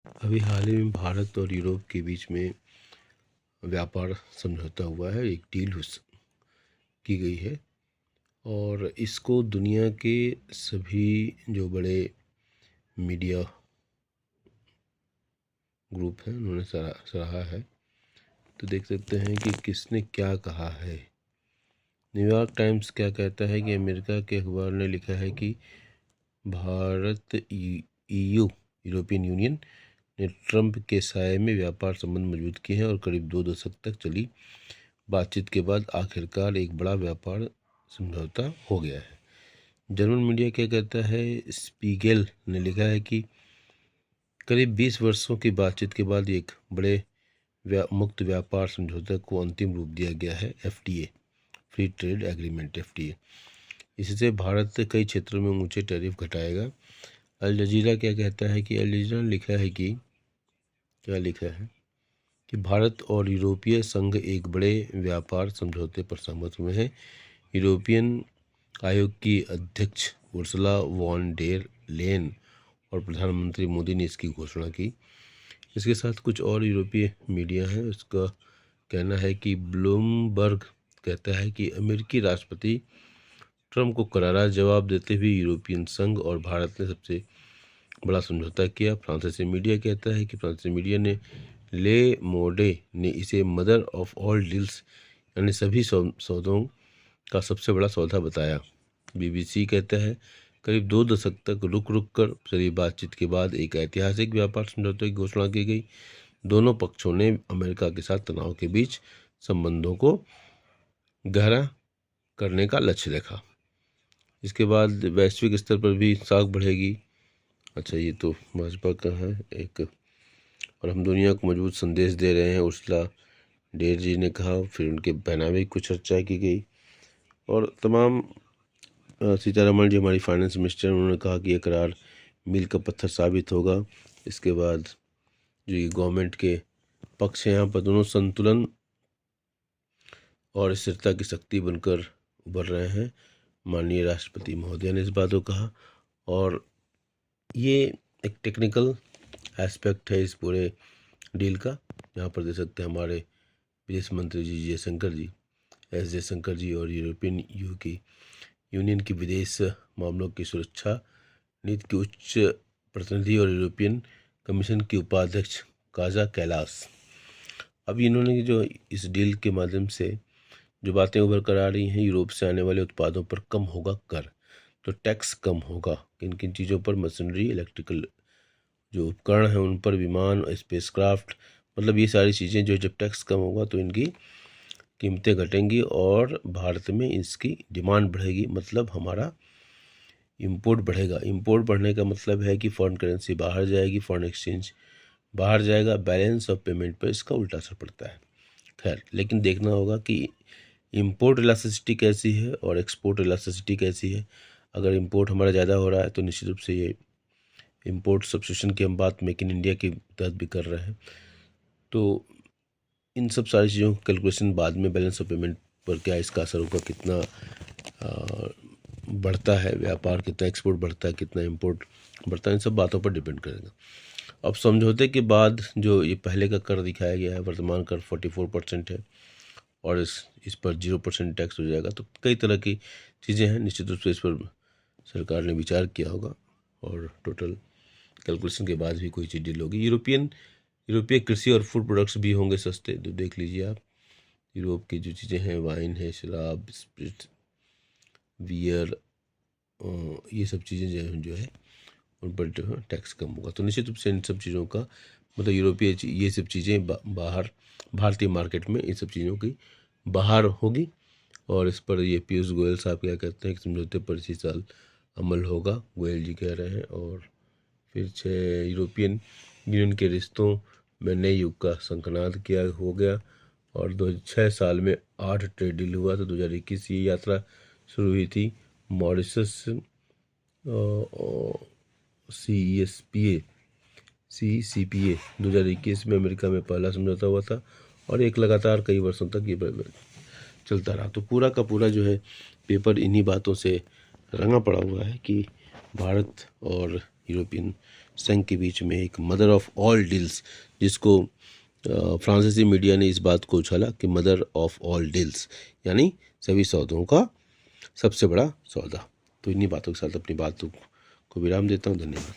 अभी हाल ही में भारत और यूरोप के बीच में व्यापार समझौता हुआ है, एक डील की गई है और इसको दुनिया के सभी जो बड़े मीडिया ग्रुप हैं उन्होंने सराहा है। तो देख सकते हैं कि किसने क्या कहा है। न्यूयॉर्क टाइम्स क्या कहता है कि अमेरिका के अखबार ने लिखा है कि भारत ईयू यूरोपियन यूनियन ने ट्रंप के साये में व्यापार संबंध मजबूत किए हैं और करीब 2 दशक तक चली बातचीत के बाद आखिरकार एक बड़ा व्यापार समझौता हो गया है। जर्मन मीडिया क्या कहता है, स्पीगेल ने लिखा है कि करीब 20 वर्षों की बातचीत के बाद एक बड़े मुक्त व्यापार समझौते को अंतिम रूप दिया गया है, FTA, free trade agreement FTA. इससे भारत कई क्षेत्रों में ऊंचे टैरिफ घटाएगा। अल जजीरा क्या कहता है कि अल जजीरा ने लिखा है कि भारत और यूरोपीय संघ एक बड़े व्यापार समझौते पर सहमत हुए हैं। यूरोपियन आयोग की अध्यक्ष उर्सुला वॉन डेर लेन और प्रधानमंत्री मोदी ने इसकी घोषणा की। इसके साथ कुछ और यूरोपीय मीडिया है, उसका कहना है कि ब्लूमबर्ग कहता है कि अमेरिकी राष्ट्रपति ट्रंप को करारा जवाब देते हुए यूरोपियन संघ और भारत ने सबसे बड़ा समझौता किया। फ्रांसीसी मीडिया कहता है कि फ्रांसीसी मीडिया ने ले मोडे ने इसे मदर ऑफ ऑल डील्स यानी सभी सौदों का सबसे बड़ा सौदा बताया। बीबीसी कहता है करीब 2 दशक तक रुक कर चली बातचीत के बाद एक ऐतिहासिक व्यापार समझौते की घोषणा की गई। दोनों पक्षों ने अमेरिका के साथ तनाव के बीच संबंधों को गहरा करने का लक्ष्य रखा। इसके बाद वैश्विक स्तर पर भी साख बढ़ेगी। अच्छा, ये तो भाजपा का है एक, और हम दुनिया को मजबूत संदेश दे रहे हैं, उर्सुला डेर जी ने कहा। फिर उनके पहनावे की कुछ चर्चा की गई और तमाम सीतारमण जी हमारी फाइनेंस मिनिस्टर, उन्होंने कहा कि यह करार मील का पत्थर साबित होगा। इसके बाद जो ये गवर्नमेंट के पक्ष हैं यहाँ पर दोनों संतुलन और स्थिरता की शक्ति बनकर उभर रहे हैं। माननीय राष्ट्रपति महोदय ने इस बात को कहा और ये एक टेक्निकल एस्पेक्ट है इस पूरे डील का। यहाँ पर देख सकते हैं हमारे विदेश मंत्री जी एस जयशंकर जी और यूरोपियन यूनियन की विदेश मामलों की सुरक्षा नीति के उच्च प्रतिनिधि और यूरोपियन कमीशन की उपाध्यक्ष काजा कैलास। अब इन्होंने जो इस डील के माध्यम से जो बातें उभर कर आ रही हैं, यूरोप से आने वाले उत्पादों पर कम होगा कर, तो टैक्स कम होगा किन किन चीज़ों पर, मशीनरी, इलेक्ट्रिकल जो उपकरण हैं उन पर, विमान, स्पेसक्राफ्ट, मतलब ये सारी चीज़ें जो जब टैक्स कम होगा तो इनकी कीमतें घटेंगी और भारत में इसकी डिमांड बढ़ेगी, मतलब हमारा इंपोर्ट बढ़ेगा। इंपोर्ट बढ़ने का मतलब है कि फॉरेन करेंसी बाहर जाएगी, फॉरेन एक्सचेंज बाहर जाएगा, बैलेंस ऑफ पेमेंट पर इसका उल्टा असर पड़ता है। खैर, लेकिन देखना होगा कि इंपोर्ट इलास्टिसिटी कैसी है और एक्सपोर्ट इलास्टिसिटी कैसी है। अगर इंपोर्ट हमारा ज़्यादा हो रहा है तो निश्चित रूप से ये इंपोर्ट सब्स्टिट्यूशन की हम बात मेक इन इंडिया के तहत भी कर रहे हैं, तो इन सब सारी चीज़ों का कैलकुलेशन बाद में, बैलेंस ऑफ पेमेंट पर क्या इसका असर होगा, कितना बढ़ता है व्यापार, कितना एक्सपोर्ट बढ़ता है, कितना इंपोर्ट बढ़ता है, इन सब बातों पर डिपेंड करेगा। अब समझौते के बाद जो ये पहले का कर दिखाया गया है, वर्तमान कर 44% है और इस पर 0% टैक्स हो जाएगा। तो कई तरह की चीज़ें हैं, निश्चित रूप से इस पर सरकार ने विचार किया होगा और टोटल कैलकुलेशन के बाद भी कोई चीज़ डील होगी। यूरोपीय कृषि और फूड प्रोडक्ट्स भी होंगे सस्ते, तो देख लीजिए आप, यूरोप की जो चीज़ें हैं, वाइन है, शराब, स्प्रिट, बियर, ये सब चीज़ें जो है उन पर जो है टैक्स कम होगा। तो निश्चित रूप से इन सब चीज़ों का मतलब यूरोपीय ये सब चीज़ें बाहर भारतीय मार्केट में इन सब चीज़ों की बाहर होगी। और इस पर ये पीयूष गोयल साहब क्या कहते हैं कि समझौते पर इसी साल अमल होगा, गोयल जी कह रहे हैं। और फिर 6 यूरोपियन यूनियन के रिश्तों में नए युग का शंखनाद किया हो गया और 6 साल में 8 ट्रेड डील हुआ। तो 2021 ये यात्रा शुरू हुई थी मॉरिशस CCPA 2021 में अमेरिका में पहला समझौता हुआ था और एक लगातार कई वर्षों तक ये चलता रहा। तो पूरा का पूरा जो है पेपर इन्हीं बातों से रंगा पड़ा हुआ है कि भारत और यूरोपियन संघ के बीच में एक मदर ऑफ ऑल डील्स, जिसको फ्रांसीसी मीडिया ने इस बात को उछाला कि मदर ऑफ ऑल डील्स, यानी सभी सौदों का सबसे बड़ा सौदा। तो इन्हीं बातों के साथ अपनी बातों को विराम देता हूँ। धन्यवाद।